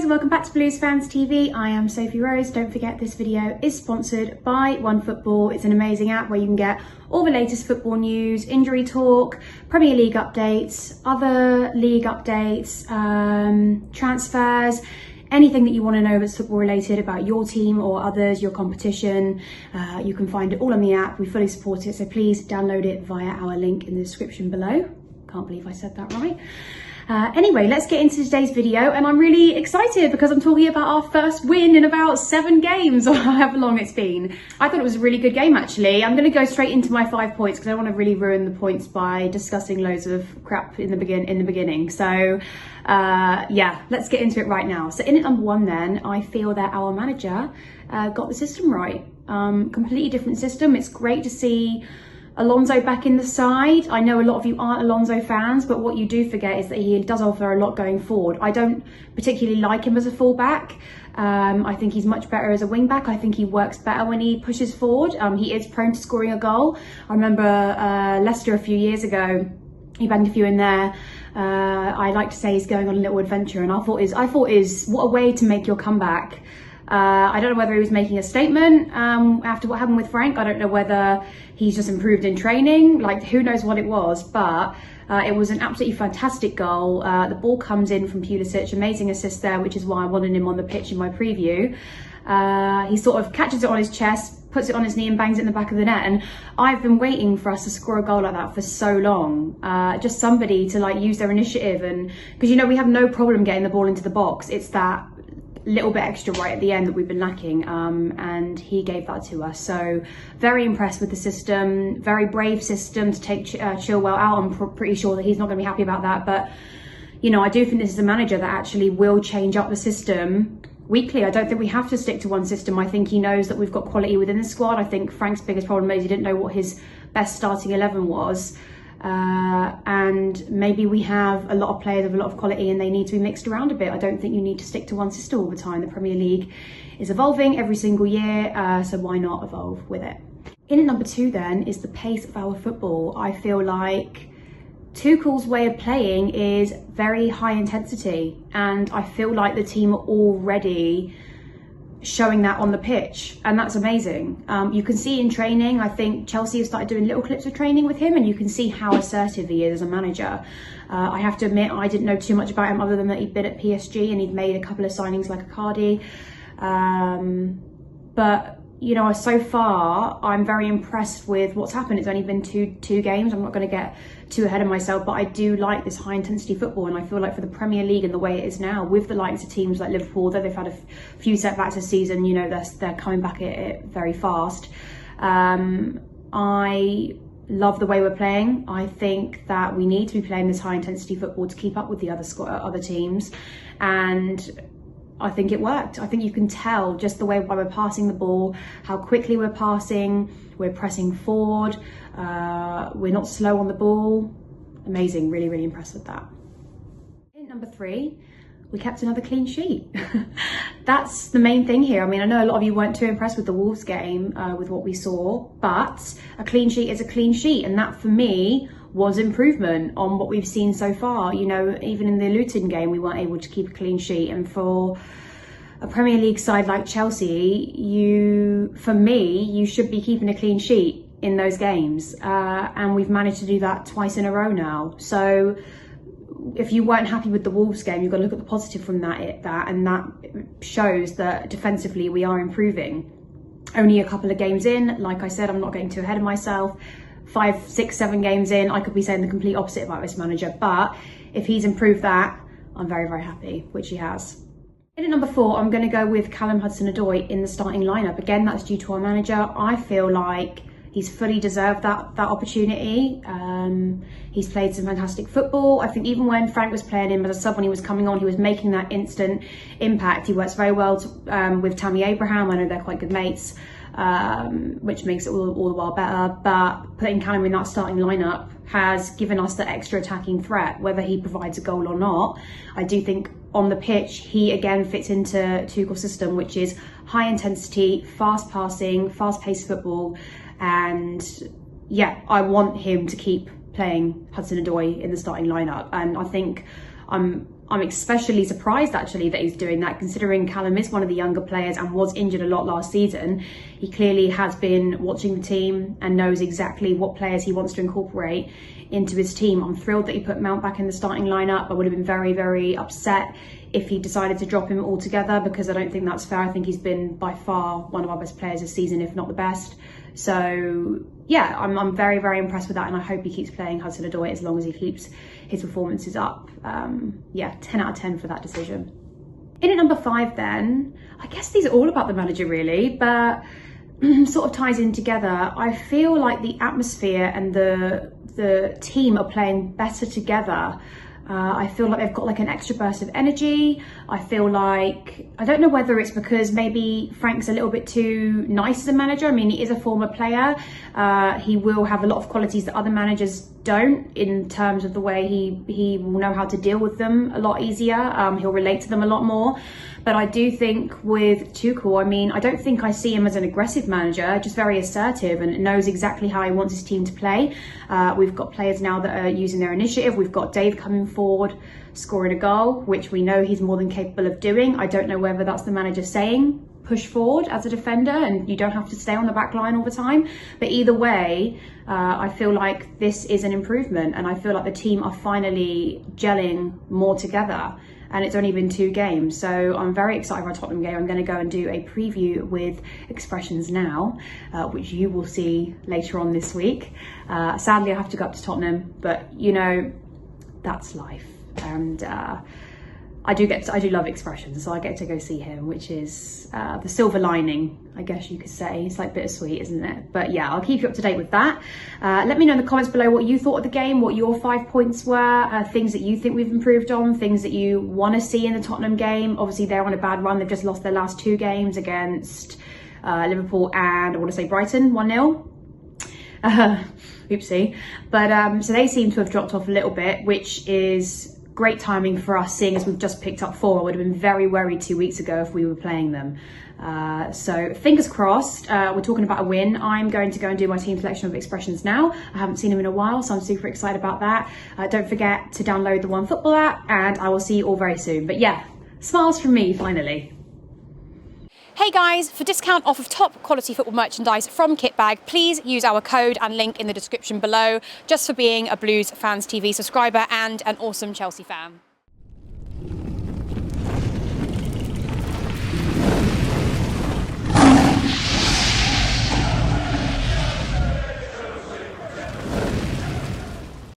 guys, welcome back to Blues Fans TV. I am Sophie Rose. Don't forget this video is sponsored by OneFootball. It's an amazing app where you can get all the latest football news, injury talk, Premier League updates, other league updates, transfers, anything that you want to know that's football related about your team or others, your competition. You can find it all on the app. We fully support it, so please download it via our link in the description below. Can't believe I said that right. Anyway, let's get into today's video, and I'm really excited because I'm talking about our first win in about 7 games or however long it's been. I thought it was a really good game actually. I'm going to go straight into my 5 points because I don't want to really ruin the points by discussing loads of crap in the beginning. So yeah, let's get into it right now. So in at number 1 then, I feel that our manager got the system right. Completely different system. It's great to see Alonso back in the side. I know a lot of you aren't Alonso fans, but what you do forget is that he does offer a lot going forward. I don't particularly like him as a fullback. I think he's much better as a wing back. I think he works better when he pushes forward. He is prone to scoring a goal. I remember Leicester a few years ago, he banged a few in there. I like to say he's going on a little adventure, and I thought what a way to make your comeback. I don't know whether he was making a statement after what happened with Frank. I don't know whether he's just improved in training, like who knows what it was, but it was an absolutely fantastic goal. The ball comes in from Pulisic, amazing assist there, which is why I wanted him on the pitch in my preview. He sort of catches it on his chest, puts it on his knee and bangs it in the back of the net, and I've been waiting for us to score a goal like that for so long. Just somebody to like use their initiative, and because you know we have no problem getting the ball into the box, it's that little bit extra right at the end that we've been lacking, and he gave that to us. So very impressed with the system. Very brave system to take Chilwell out. I'm pretty sure that he's not going to be happy about that, but you know, I do think this is a manager that actually will change up the system weekly. I don't think we have to stick to one system. I think he knows that we've got quality within the squad. I think Frank's biggest problem is he didn't know what his best starting 11 was. And maybe we have a lot of players of a lot of quality and they need to be mixed around a bit. I don't think you need to stick to one system all the time. The Premier League is evolving every single year, so why not evolve with it? In at number 2 then is the pace of our football. I feel like Tuchel's way of playing is very high intensity, and I feel like the team are already showing that on the pitch, and that's amazing. You can see in training, I think Chelsea have started doing little clips of training with him, and you can see how assertive he is as a manager. I have to admit, I didn't know too much about him other than that he'd been at PSG and he'd made a couple of signings like Icardi. But you know, so far I'm very impressed with what's happened. It's only been two games. I'm not going to get too ahead of myself, but I do like this high intensity football, and I feel like for the Premier League and the way it is now, with the likes of teams like Liverpool, though they've had a few setbacks this season, you know, they're coming back at it very fast. I love the way we're playing. I think that we need to be playing this high intensity football to keep up with the other teams, and I think it worked. I think you can tell just the way we're passing the ball, how quickly we're passing, we're pressing forward, we're not slow on the ball. Amazing, really, really impressed with that. In number 3, we kept another clean sheet. That's the main thing here. I mean, I know a lot of you weren't too impressed with the Wolves game, with what we saw, but a clean sheet is a clean sheet, and that for me was improvement on what we've seen so far. You know, even in the Luton game, we weren't able to keep a clean sheet, and for a Premier League side like Chelsea, for me, you should be keeping a clean sheet in those games, and we've managed to do that twice in a row now. So if you weren't happy with the Wolves game, you've got to look at the positive from that, and that shows that defensively we are improving. Only a couple of games in, like I said, I'm not getting too ahead of myself. 5, 6, 7 games in, I could be saying the complete opposite about this manager, but if he's improved that, I'm very, very happy, which he has. In at number 4, I'm going to go with Callum Hudson-Odoi in the starting lineup. Again, that's due to our manager. I feel like he's fully deserved that opportunity. He's played some fantastic football. I think even when Frank was playing him as a sub, when he was coming on, he was making that instant impact. He works very well with Tammy Abraham. I know they're quite good mates, which makes it all the while better. But putting Callum in that starting lineup has given us the extra attacking threat, whether he provides a goal or not. I do think on the pitch, he again fits into Tuchel's system, which is high intensity, fast passing, fast paced football. And yeah, I want him to keep playing Hudson-Odoi in the starting lineup. And I think I'm I'm especially surprised actually that he's doing that, considering Callum is one of the younger players and was injured a lot last season. He clearly has been watching the team and knows exactly what players he wants to incorporate into his team. I'm thrilled that he put Mount back in the starting lineup. I would have been very, very upset if he decided to drop him altogether, because I don't think that's fair. I think he's been by far one of our best players this season, if not the best. So yeah, I'm very, very impressed with that, and I hope he keeps playing Hudson-Odoi as long as he keeps his performances up. Yeah, 10 out of 10 for that decision. In at number 5 then, I guess these are all about the manager really, but sort of ties in together. I feel like the atmosphere and the team are playing better together. I feel like they've got like an extra burst of energy. I feel like, I don't know whether it's because maybe Frank's a little bit too nice as a manager. I mean, he is a former player. He will have a lot of qualities that other managers don't, in terms of the way he will know how to deal with them a lot easier. He'll relate to them a lot more. But I do think with Tuchel, I mean, I don't think I see him as an aggressive manager, just very assertive and knows exactly how he wants his team to play. We've got players now that are using their initiative. We've got Dave coming forward, scoring a goal, which we know he's more than capable of doing. I don't know whether that's the manager saying, push forward as a defender and you don't have to stay on the back line all the time. But either way, I feel like this is an improvement, and I feel like the team are finally gelling more together. And it's only been 2 games, so I'm very excited for our Tottenham game. I'm going to go and do a preview with expressions now, which you will see later on this week. Sadly, I have to go up to Tottenham, but you know, that's life. And I do love expressions, so I get to go see him, which is the silver lining, I guess you could say. It's like bittersweet, isn't it? But yeah, I'll keep you up to date with that. Let me know in the comments below what you thought of the game, what your 5 points were, things that you think we've improved on, things that you want to see in the Tottenham game. Obviously, they're on a bad run. They've just lost their last 2 games against Liverpool and I want to say Brighton, 1-0. Oopsie. But so they seem to have dropped off a little bit, which is great timing for us, seeing as we've just picked up 4. I would have been very worried 2 weeks ago if we were playing them. So fingers crossed, we're talking about a win. I'm going to go and do my team selection of expressions now. I haven't seen them in a while, so I'm super excited about that. Don't forget to download the OneFootball app, and I will see you all very soon. But yeah, smiles from me finally. Hey guys, for discount off of top quality football merchandise from Kitbag, please use our code and link in the description below, just for being a Blues Fans TV subscriber and an awesome Chelsea fan.